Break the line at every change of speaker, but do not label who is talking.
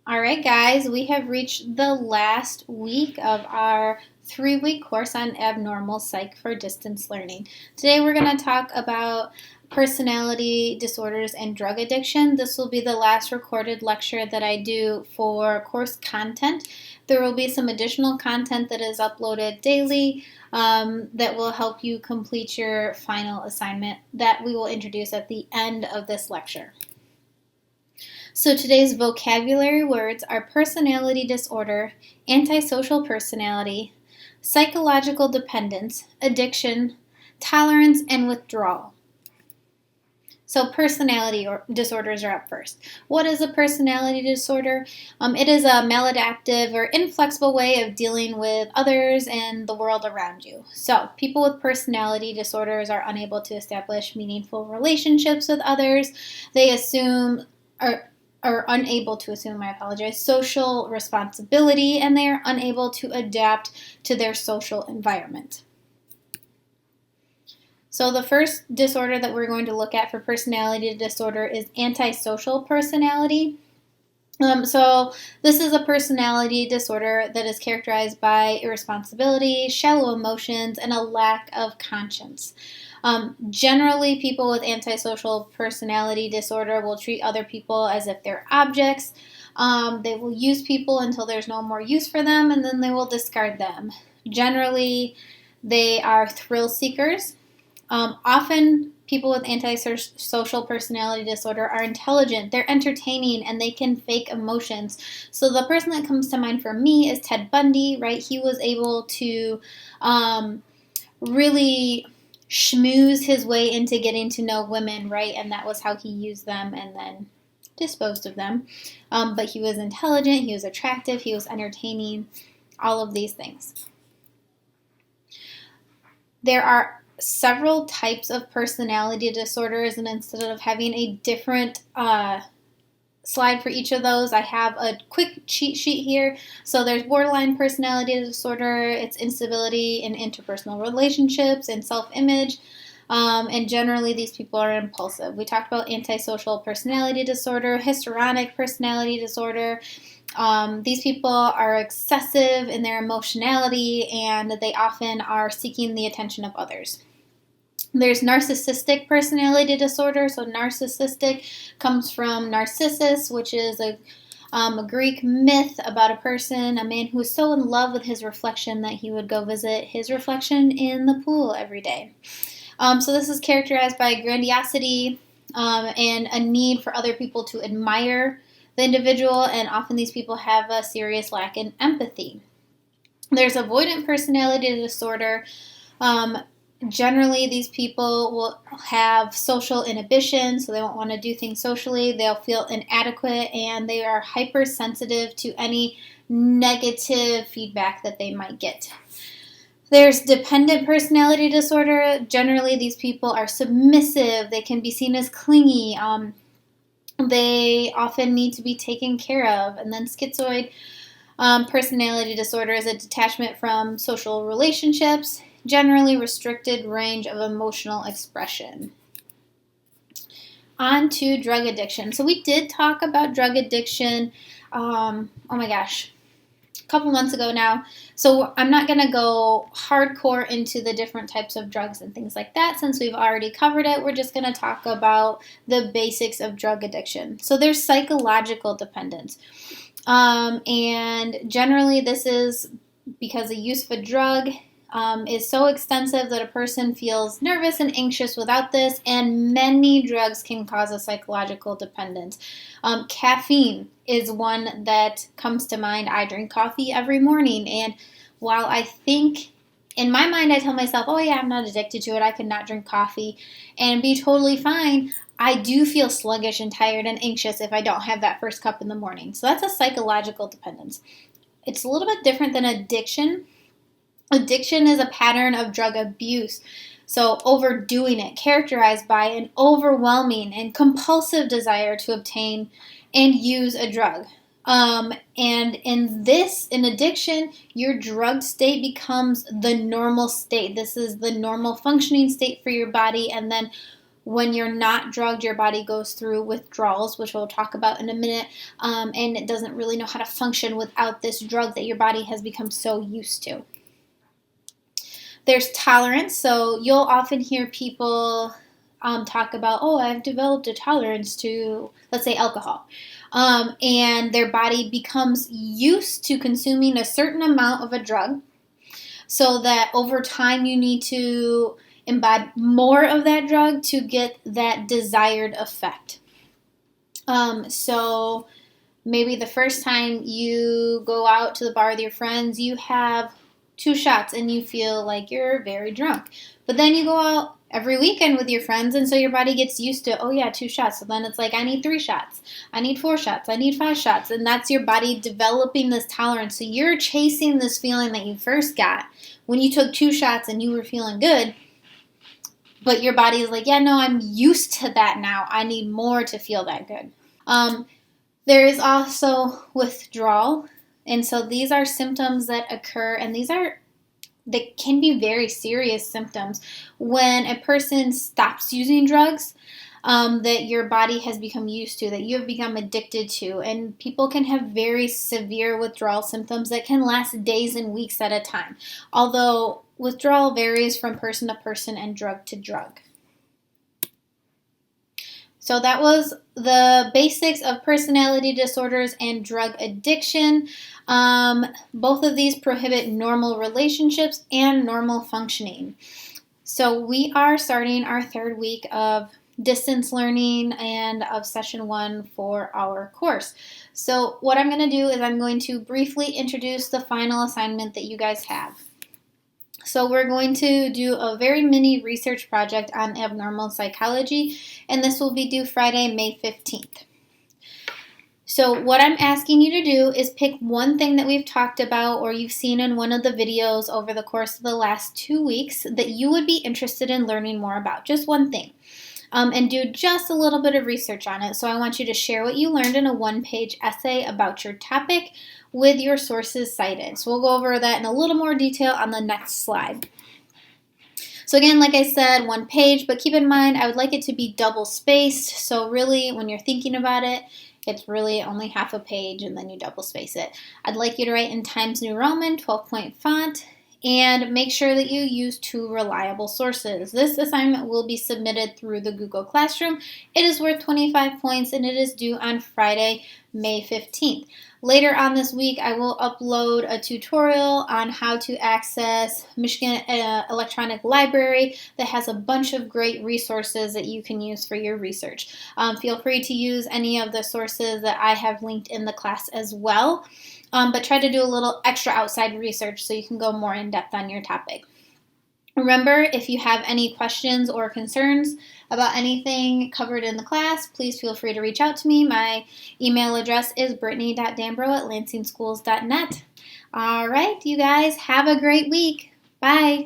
All right, guys, we have reached the last week of our 3-week course on abnormal psych for distance learning. Today we're going to talk about personality disorders and drug addiction. This will be the last recorded lecture that I do for course content. There will be some additional content that is uploaded daily that will help you complete your final assignment that we will introduce at the end of this lecture. So today's vocabulary words are personality disorder, antisocial personality, psychological dependence, addiction, tolerance, and withdrawal. So personality disorders are up first. What is a personality disorder? It is a maladaptive or inflexible way of dealing with others and the world around you. So people with personality disorders are unable to establish meaningful relationships with others. They are unable to assume, social responsibility, and they are unable to adapt to their social environment. So the first disorder that we're going to look at for personality disorder is antisocial personality. So this is a personality disorder that is characterized by irresponsibility, shallow emotions, and a lack of conscience. Generally, people with antisocial personality disorder will treat other people as if they're objects. They will use people until there's no more use for them, and then they will discard them. Generally, they are thrill seekers. Often, people with antisocial personality disorder are intelligent, they're entertaining, and they can fake emotions. So the person that comes to mind for me is Ted Bundy, right? He was able to really schmooze his way into getting to know women, right? And that was how he used them and then disposed of them. But he was intelligent, he was attractive, he was entertaining, all of these things. There are several types of personality disorders, and instead of having a different slide for each of those, I have a quick cheat sheet here. So there's borderline personality disorder, it's instability in interpersonal relationships and self-image, and generally these people are impulsive. We talked about antisocial personality disorder, histrionic personality disorder. These people are excessive in their emotionality, and they often are seeking the attention of others. There's narcissistic personality disorder. So narcissistic comes from Narcissus, which is a Greek myth about a person, a man who was so in love with his reflection that he would go visit his reflection in the pool every day. So this is characterized by grandiosity and a need for other people to admire the individual, and often these people have a serious lack in empathy. There's avoidant personality disorder. Generally, these people will have social inhibition, so they won't want to do things socially. They'll feel inadequate, and they are hypersensitive to any negative feedback that they might get. There's dependent personality disorder. Generally, these people are submissive. They can be seen as clingy. They often need to be taken care of. And then schizoid personality disorder is a detachment from social relationships, generally restricted range of emotional expression. On to drug addiction. So we did talk about drug addiction, a couple months ago now. So I'm not going to go hardcore into the different types of drugs and things like that since we've already covered it. We're just going to talk about the basics of drug addiction. So there's psychological dependence. And generally this is because the use of a drug is so extensive that a person feels nervous and anxious without this, and many drugs can cause a psychological dependence. Caffeine is one that comes to mind. I drink coffee every morning, and while I think, in my mind, I tell myself, oh yeah, I'm not addicted to it, I could not drink coffee and be totally fine, I do feel sluggish and tired and anxious if I don't have that first cup in the morning. So that's a psychological dependence. It's a little bit different than addiction. Addiction is a pattern of drug abuse, so overdoing it, characterized by an overwhelming and compulsive desire to obtain and use a drug. And in addiction, your drug state becomes the normal state. This is the normal functioning state for your body, and then when you're not drugged, your body goes through withdrawals, which we'll talk about in a minute, and it doesn't really know how to function without this drug that your body has become so used to. There's tolerance. So you'll often hear people talk about, oh, I've developed a tolerance to, let's say, alcohol. And their body becomes used to consuming a certain amount of a drug, so that over time you need to imbibe more of that drug to get that desired effect. So maybe the first time you go out to the bar with your friends, you have 2 shots and you feel like you're very drunk. But then you go out every weekend with your friends, and so your body gets used to, oh yeah, 2 shots. So then it's like, I need 3 shots. I need 4 shots. I need 5 shots. And that's your body developing this tolerance. So you're chasing this feeling that you first got when you took 2 shots and you were feeling good. But your body is like, yeah, no, I'm used to that now. I need more to feel that good. There is also withdrawal. And so these are symptoms that occur, and they can be very serious symptoms when a person stops using drugs that your body has become used to, that you have become addicted to. And people can have very severe withdrawal symptoms that can last days and weeks at a time. Although withdrawal varies from person to person and drug to drug. So that was the basics of personality disorders and drug addiction. Both of these prohibit normal relationships and normal functioning. So we are starting our 3rd week of distance learning and of session 1 for our course. So what I'm going to do is I'm going to briefly introduce the final assignment that you guys have. So we're going to do a very mini research project on abnormal psychology, and this will be due Friday, May 15th. So what I'm asking you to do is pick one thing that we've talked about or you've seen in one of the videos over the course of the last 2 weeks that you would be interested in learning more about. Just one thing. And do just a little bit of research on it. So I want you to share what you learned in a 1-page essay about your topic with your sources cited. So we'll go over that in a little more detail on the next slide. So again, like I said, 1 page, but keep in mind I would like it to be double spaced. So really, when you're thinking about it, it's really only half a page and then you double space it. I'd like you to write in Times New Roman, 12-point font, and make sure that you use 2 reliable sources. This assignment will be submitted through the Google Classroom. It is worth 25 points and it is due on Friday, May 15th. Later on this week, I will upload a tutorial on how to access Michigan Electronic Library that has a bunch of great resources that you can use for your research. Feel free to use any of the sources that I have linked in the class as well. But try to do a little extra outside research so you can go more in depth on your topic. Remember, if you have any questions or concerns about anything covered in the class, please feel free to reach out to me. My email address is brittany.dambro@lansingschools.net. All right, you guys, have a great week. Bye.